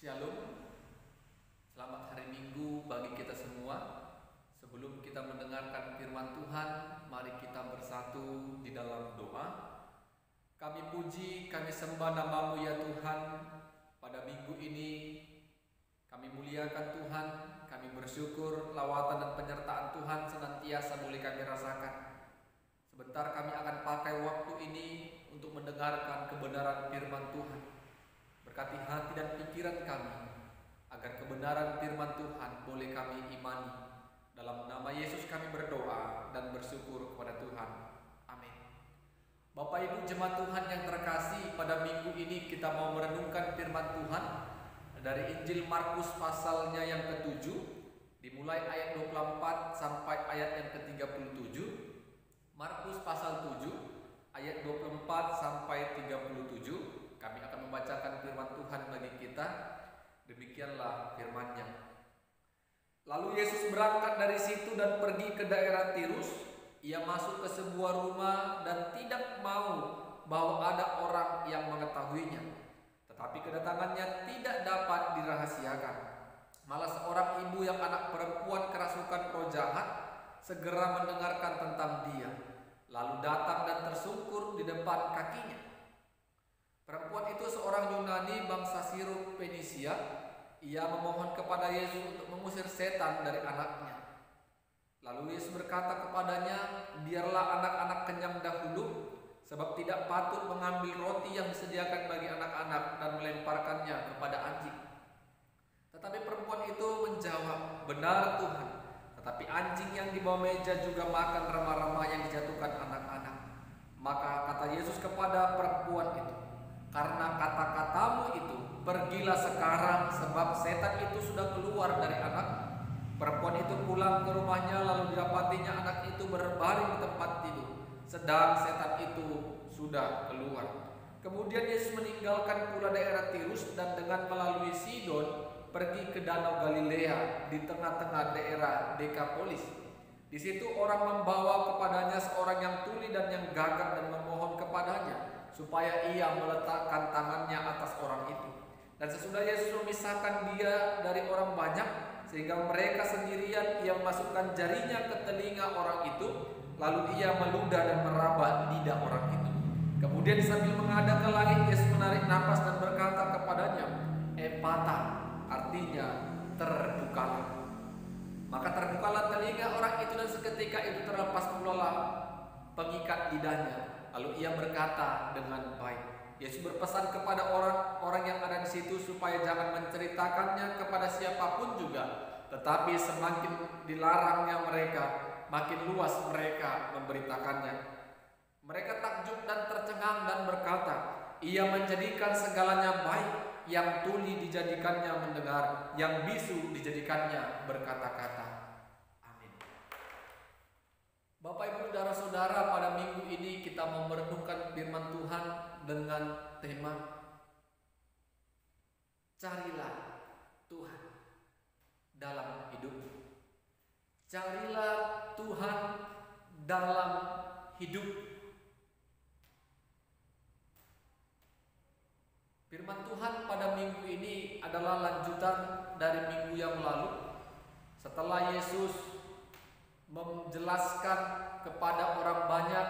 Shalom, selamat hari Minggu bagi kita semua. Sebelum kita mendengarkan firman Tuhan, mari kita bersatu di dalam doa. Kami puji, kami sembah nama-Mu ya Tuhan. Pada minggu ini kami muliakan Tuhan, kami bersyukur lawatan dan penyertaan Tuhan senantiasa boleh kami rasakan. Sebentar kami akan pakai waktu ini untuk mendengarkan kebenaran firman Tuhan. Berkati hati dan pikiran kami, agar kebenaran firman Tuhan boleh kami imani. Dalam nama Yesus kami berdoa dan bersyukur kepada Tuhan. Amin. Bapak Ibu jemaat Tuhan yang terkasih, pada minggu ini kita mau merenungkan firman Tuhan dari Injil Markus pasalnya yang ke-7, dimulai ayat 24 sampai ayat yang ke-37. Markus pasal 7 ayat 24 sampai 37. Kami akan membacakan firman Tuhan bagi kita. Demikianlah firman-Nya. Lalu Yesus berangkat dari situ dan pergi ke daerah Tirus. Ia masuk ke sebuah rumah dan tidak mau bahwa ada orang yang mengetahuinya. Tetapi kedatangannya tidak dapat dirahasiakan. Malah seorang ibu yang anak perempuan kerasukan roh jahat segera mendengarkan tentang dia, lalu datang dan tersungkur di depan kakinya. Perempuan itu seorang Yunani bangsa Sirop Fenisia. Ia memohon kepada Yesus untuk mengusir setan dari anaknya. Lalu Yesus berkata kepadanya, "Biarlah anak-anak kenyang dahulu, sebab tidak patut mengambil roti yang disediakan bagi anak-anak dan melemparkannya kepada anjing." Tetapi perempuan itu menjawab, "Benar Tuhan, tetapi anjing yang di bawah meja juga makan remah-remah yang dijatuhkan anak-anak." Maka kata Yesus kepada perempuan itu, "Karena kata-katamu itu, pergilah sekarang, sebab setan itu sudah keluar dari anak." Perempuan itu pulang ke rumahnya, lalu didapatinya anak itu berbaring di tempat tidur, sedang setan itu sudah keluar. Kemudian Yesus meninggalkan pula daerah Tirus dan dengan melalui Sidon pergi ke Danau Galilea di tengah-tengah daerah Dekapolis. Di situ orang membawa kepadanya seorang yang tuli dan yang gagap dan memohon kepadanya supaya ia meletakkan tangannya atas orang itu. Dan sesudah Yesus memisahkan dia dari orang banyak, sehingga mereka sendirian, ia memasukkan jarinya ke telinga orang itu, lalu ia meludah dan meraba lidah orang itu. Kemudian sambil menghadap ke langit, Yesus menarik napas dan berkata kepadanya, "Ephata," artinya terbukalah. Maka terbukalah telinga orang itu dan seketika itu terlepas pula pengikat lidahnya. Lalu ia berkata dengan baik. Yesus berpesan kepada orang-orang yang ada di situ supaya jangan menceritakannya kepada siapapun juga. Tetapi semakin dilarangnya mereka, makin luas mereka memberitakannya. Mereka takjub dan tercengang dan berkata, "Ia menjadikan segalanya baik. Yang tuli dijadikannya mendengar, yang bisu dijadikannya berkata-kata." Bapak Ibu saudara-saudara, pada minggu ini kita mau merenungkan firman Tuhan dengan tema carilah Tuhan dalam hidupmu. Carilah Tuhan dalam hidup. Firman Tuhan pada minggu ini adalah lanjutan dari minggu yang lalu. Setelah Yesus menjelaskan kepada orang banyak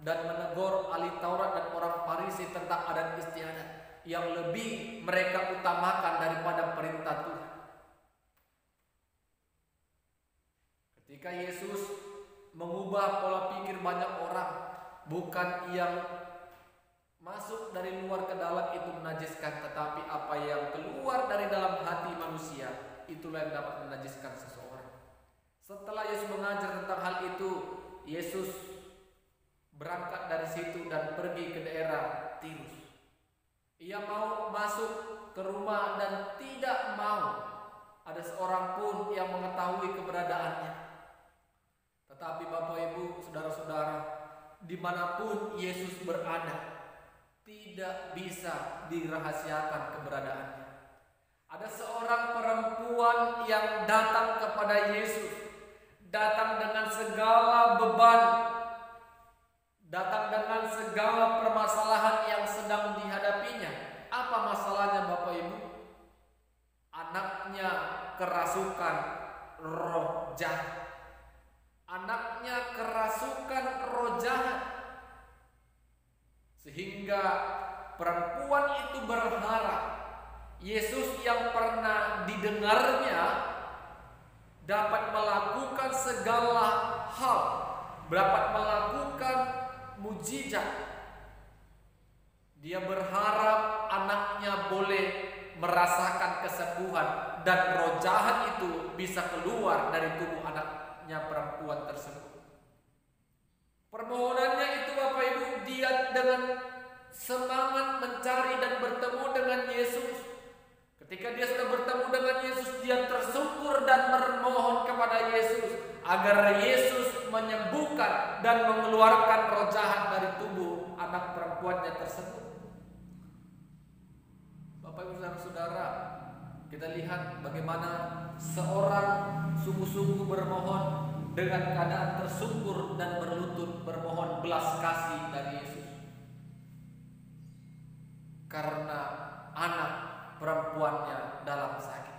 dan menegur ahli Taurat dan orang Farisi tentang adat istiadat yang lebih mereka utamakan daripada perintah Tuhan. Ketika Yesus mengubah pola pikir banyak orang, bukan yang masuk dari luar ke dalam itu menajiskan, tetapi apa yang keluar dari dalam hati manusia, itulah yang dapat menajiskan seseorang. Setelah Yesus mengajar tentang hal itu, Yesus berangkat dari situ dan pergi ke daerah Tirus. Ia mau masuk ke rumah dan tidak mau ada seorang pun yang mengetahui keberadaannya. Tetapi Bapak Ibu, saudara-saudara, dimanapun Yesus berada, tidak bisa dirahasiakan keberadaannya. Ada seorang perempuan yang datang kepada Yesus, datang dengan segala beban, datang dengan segala permasalahan yang sedang dihadapinya. Apa masalahnya Bapak Ibu? kerasukan roh jahat. Anaknya kerasukan roh jahat. Sehingga perempuan itu berharap Yesus yang pernah didengarnya dapat melakukan segala hal, dapat melakukan mujizat. Dia berharap anaknya boleh merasakan kesembuhan dan roh jahat itu bisa keluar dari tubuh anaknya perempuan tersebut. Permohonannya itu Bapak Ibu, dia dengan semangat mencari dan bertemu dengan Yesus. Ketika dia sudah bertemu dengan Yesus, dia tersungkur dan memohon kepada Yesus agar Yesus menyembuhkan dan mengeluarkan roh jahat dari tubuh anak perempuannya tersebut. Bapak Ibu saudara, kita lihat bagaimana seorang sungguh-sungguh bermohon dengan keadaan tersungkur dan berlutut bermohon belas kasih dari Yesus. Karena anak perempuannya dalam sakit.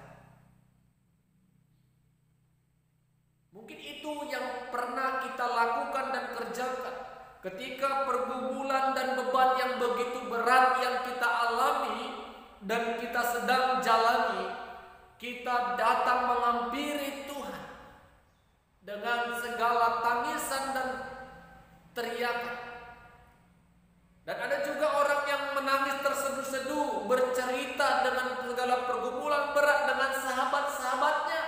Mungkin itu yang pernah kita lakukan dan kerjakan ketika pergumulan dan beban yang begitu berat yang kita alami dan kita sedang jalani. Kita datang menghampiri Tuhan dengan segala tangisan dan teriakan. Dan ada juga orang yang menangis terseduh-seduh, bercerita dengan segala pergumulan berat dengan sahabat-sahabatnya.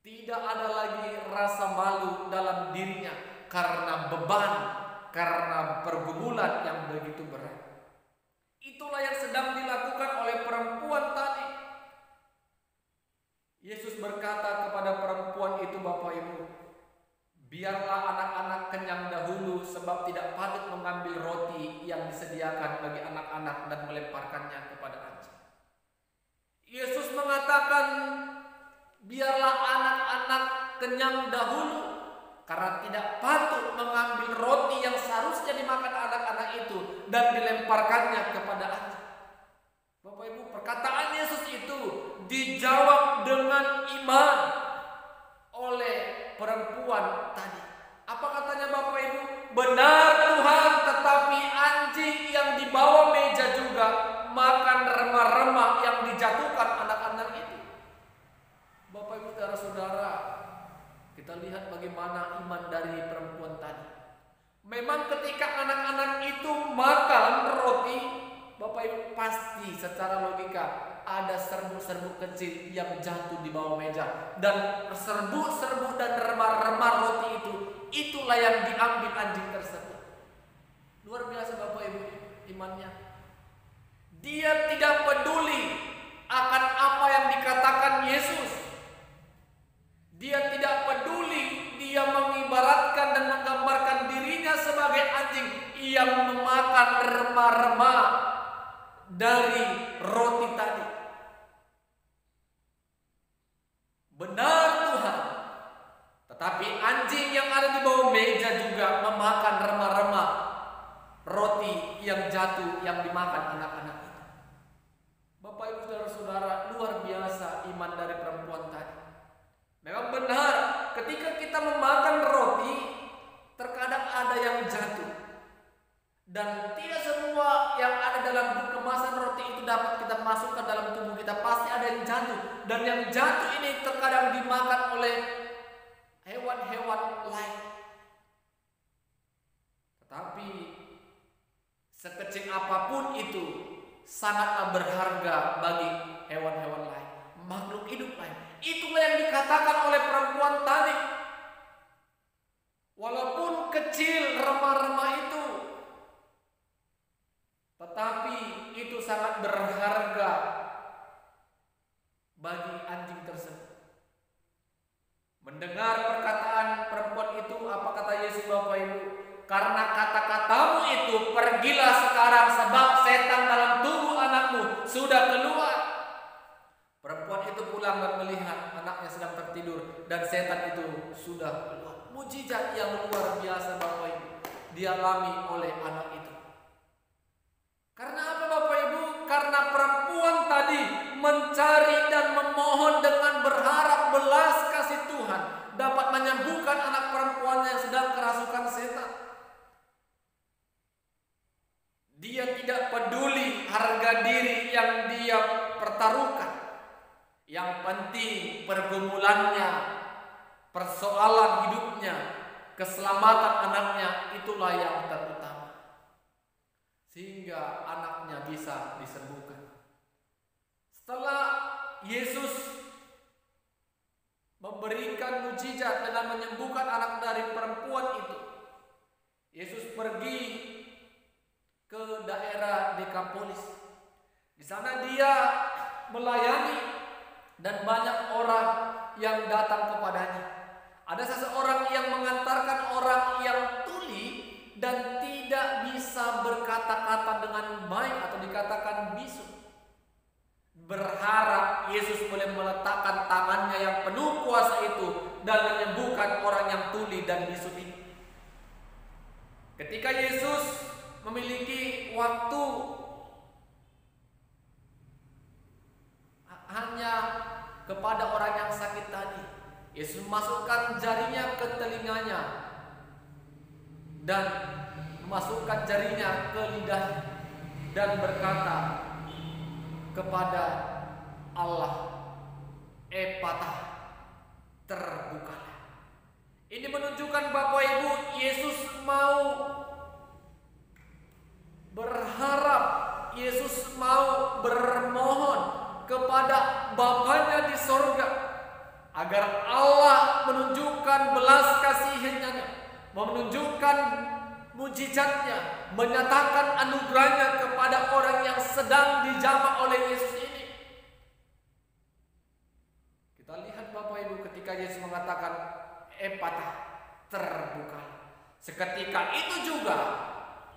Tidak ada lagi rasa malu dalam dirinya karena beban, karena pergumulan yang begitu berat. Itulah yang sedang dilakukan oleh perempuan tadi. Yesus berkata kepada perempuan itu, Bapak Ibu, biarlah anak-anak kenyang dahulu, sebab tidak patut mengambil roti yang disediakan bagi anak-anak dan melemparkannya kepada anjing. Yesus mengatakan, biarlah anak-anak kenyang dahulu, karena tidak patut mengambil roti yang seharusnya dimakan anak-anak itu dan dilemparkannya kepada anjing. Bapak Ibu, perkataan Yesus itu dijawab dengan iman oleh perempuan tadi. Apa katanya Bapak Ibu? Benar Tuhan, tetapi anjing yang di bawah meja juga makan remah-remah yang dijatuhkan anak-anak itu. Bapak Ibu saudara-saudara, kita lihat bagaimana iman dari perempuan tadi. Memang ketika anak-anak itu makan roti, Bapak Ibu pasti secara logika ada serbuk-serbuk kecil yang jatuh di bawah meja. Dan serbuk-serbuk dan remah-remah roti itu, itulah yang diambil anjing tersebut. Luar biasa Bapak Ibu imannya. Dia tidak peduli akan apa yang dikatakan Yesus. Dia tidak peduli, dia mengibaratkan dan menggambarkan dirinya sebagai anjing yang memakan remah-remah dari roti tadi. Benar Tuhan, tetapi anjing yang ada di bawah meja juga memakan remah-remah roti yang jatuh yang dimakan anak-anak itu. Bapak Ibu saudara-saudara, luar biasa iman dari perempuan tadi. Memang benar, ketika kita memakan roti, terkadang ada yang jatuh. Dan tidak semua yang ada dalam kemasan roti itu dapat kita masukkan dalam tubuh kita. Pasti ada yang jatuh. Dan yang jatuh ini terkadang dimakan oleh hewan-hewan lain. Tetapi sekecil apapun itu sangatlah berharga bagi hewan-hewan lain, makhluk hidup lain. Itulah yang dikatakan oleh perempuan tadi. Walaupun kecil remah-remah itu, tetapi itu sangat berharga bagi anjing tersebut. Mendengar perkataan perempuan itu, apa kata Yesus Bapak Ibu? Karena kata-katamu itu, pergilah sekarang sebab setan dalam tubuh anakmu sudah keluar. Perempuan itu pulang dan melihat anaknya sedang tertidur dan setan itu sudah keluar. Mujizat yang luar biasa Bapak Ibu dialami oleh anak itu. Karena apa Bapak Ibu? Karena perempuan tadi mencari dan memohon dengan berharap belas kasih Tuhan dapat menyembuhkan anak perempuannya yang sedang kerasukan setan. Dia tidak peduli harga diri yang dia pertaruhkan. Yang penting pergumulannya, persoalan hidupnya, keselamatan anaknya, itulah yang terutama. Sehingga anaknya bisa disembuhkan. Setelah Yesus memberikan mujizat dengan menyembuhkan anak dari perempuan itu, Yesus pergi ke daerah Dekapolis. Di sana dia melayani dan banyak orang yang datang kepadanya. Ada seseorang yang mengantarkan orang yang tuli dan tidak bisa berkata-kata dengan baik atau dikatakan bisu. Berharap Yesus boleh meletakkan tangannya yang penuh kuasa itu dan menyembuhkan orang yang tuli dan bisu ini. Ketika Yesus memiliki waktu hanya kepada orang yang sakit tadi, Yesus memasukkan jarinya ke telinganya dan memasukkan jarinya ke lidahnya dan berkata kepada Allah, "Ephatha, terbukalah." Ini menunjukkan Bapak Ibu, Yesus mau berharap, Yesus mau bermohon kepada Bapanya di sorga agar Allah menunjukkan belas kasih-Nya, menunjukkan mujizatnya, menyatakan anugerahnya kepada orang yang sedang dijamah oleh Yesus ini. Kita lihat Bapak Ibu, ketika Yesus mengatakan "Ephatha, terbuka", seketika itu juga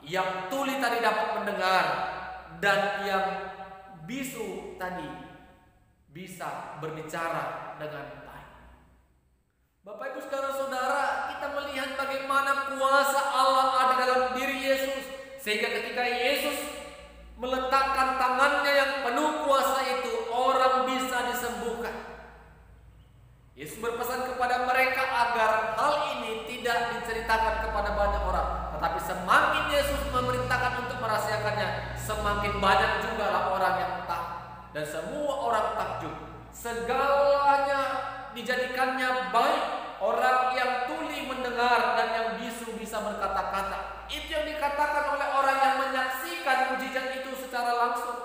yang tuli tadi dapat mendengar dan yang bisu tadi bisa berbicara dengan baik. Bapak Ibu saudara-saudara, kita melihat bagaimana kuasa Allah ada dalam diri Yesus, sehingga ketika Yesus meletakkan tangannya yang penuh kuasa itu, orang bisa disembuhkan. Yesus berpesan kepada mereka agar hal ini tidak diceritakan kepada banyak orang, tetapi semakin Yesus memerintahkan untuk merahasiakannya, semakin banyak juga lah orang yang tahu, dan semua orang takjub. Segalanya dijadikannya baik. Orang yang tuli mendengar dan yang bisu bisa berkata-kata. Itu yang dikatakan oleh orang yang menyaksikan mujizat itu secara langsung.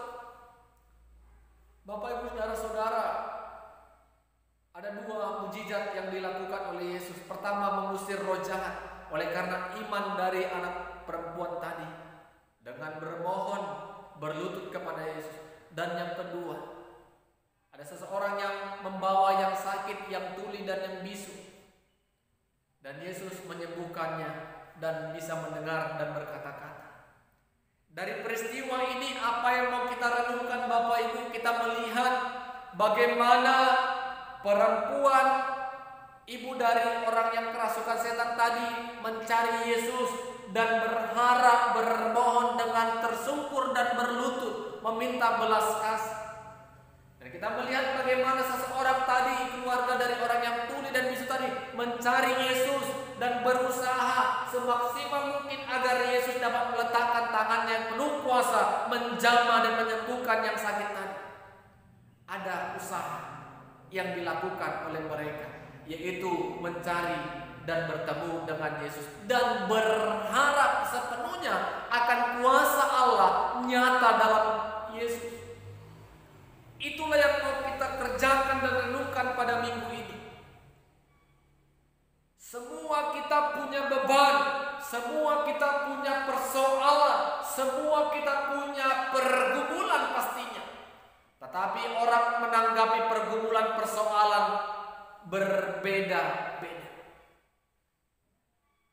Bapak Ibu saudara-saudara, ada dua mujizat yang dilakukan oleh Yesus. Pertama, mengusir roh jahat oleh karena iman dari anak perempuan tadi dengan bermohon, berlutut kepada Yesus. Dan yang kedua, ada seseorang yang membawa yang sakit, yang tuli dan yang bisu, dan Yesus menyembuhkannya dan bisa mendengar dan berkata-kata. Dari peristiwa ini apa yang mau kita renungkan Bapak Ibu? Kita melihat bagaimana perempuan ibu dari orang yang kerasukan setan tadi mencari Yesus dan berharap, bermohon dengan tersungkur dan berlutut meminta belas kasih. Dan kita melihat bagaimana seseorang tadi, keluarga dari orang yang tuli dan bisu tadi, mencari Yesus dan berusaha semaksimal mungkin agar Yesus dapat meletakkan tangannya yang penuh kuasa menjamah dan menyembuhkan yang sakit tadi. Ada usaha yang dilakukan oleh mereka, yaitu mencari dan bertemu dengan Yesus dan berharap sepenuhnya akan kuasa Allah nyata dalam Yesus. Itulah yang mau kita kerjakan dan renungkan pada minggu ini. Semua kita punya beban, semua kita punya persoalan, semua kita punya pergumulan pastinya. Tetapi orang menanggapi pergumulan persoalan berbeda-beda.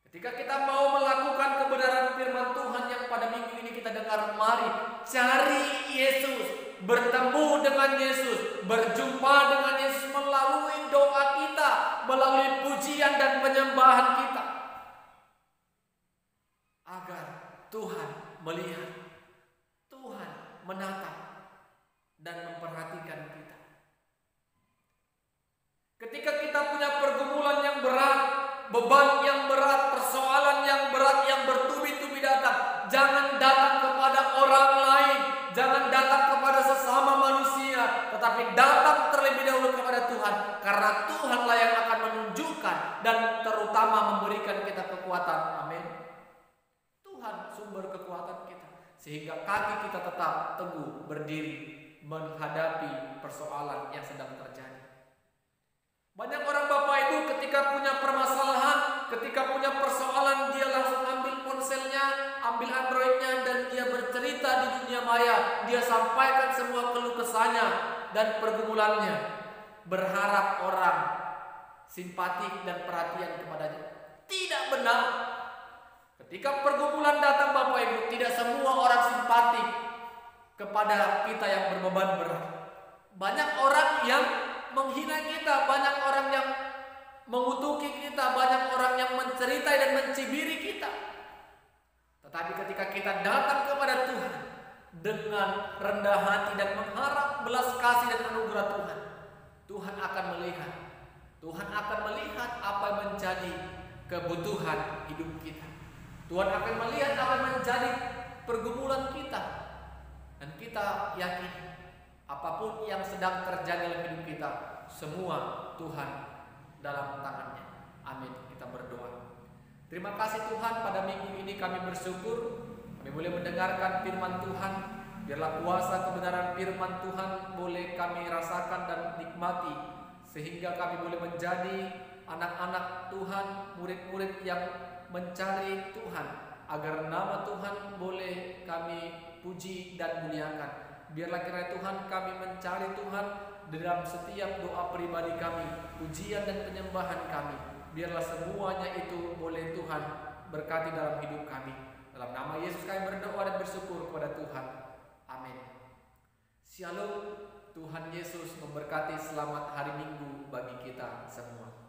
Ketika kita mau melakukan kebenaran firman Tuhan yang pada minggu ini kita dengar, mari cari Yesus, bertemu dengan Yesus, berjumpa dengan Yesus melalui doa kita, melalui pujian dan penyembahan kita, agar Tuhan melihat, Tuhan menatap dan memperhatikan sesama manusia, tetapi datang terlebih dahulu kepada Tuhan, karena Tuhanlah yang akan menunjukkan dan terutama memberikan kita kekuatan. Amin. Tuhan sumber kekuatan kita, sehingga kaki kita tetap teguh berdiri menghadapi persoalan yang sedang terjadi. Banyak orang Bapak Ibu ketika punya permasalahan, ketika punya persoalan, dia langsung ambil ponselnya, ambil Androidnya, dan dia bercerita di dunia maya. Dia sampaikan semua keluh kesahnya dan pergumulannya, berharap orang simpatik dan perhatian kepadanya. Tidak benar. Ketika pergumulan datang Bapak Ibu, tidak semua orang simpatik kepada kita yang berbeban berat. Banyak orang yang menghina kita, banyak orang yang mengutuki kita, banyak orang yang menceritai dan mencibiri kita. Tetapi ketika kita datang kepada Tuhan dengan rendah hati dan mengharap belas kasih dan anugerah Tuhan, Tuhan akan melihat. Tuhan akan melihat apa yang menjadi kebutuhan hidup kita. Tuhan akan melihat apa yang menjadi pergumulan kita. Dan kita yakin apapun yang sedang terjadi dalam hidup kita, semua Tuhan dalam tangannya. Amin. Kita berdoa. Terima kasih Tuhan, pada minggu ini kami bersyukur kami boleh mendengarkan firman Tuhan. Biarlah kuasa kebenaran firman Tuhan boleh kami rasakan dan nikmati, sehingga kami boleh menjadi anak-anak Tuhan, murid-murid yang mencari Tuhan, agar nama Tuhan boleh kami puji dan muliakan. Biarlah kiranya Tuhan kami mencari Tuhan dalam setiap doa pribadi kami, pujian dan penyembahan kami. Biarlah semuanya itu boleh Tuhan berkati dalam hidup kami. Dalam nama Yesus kami berdoa dan bersyukur kepada Tuhan. Amin. Shalom. Tuhan Yesus memberkati. Selamat hari Minggu bagi kita semua.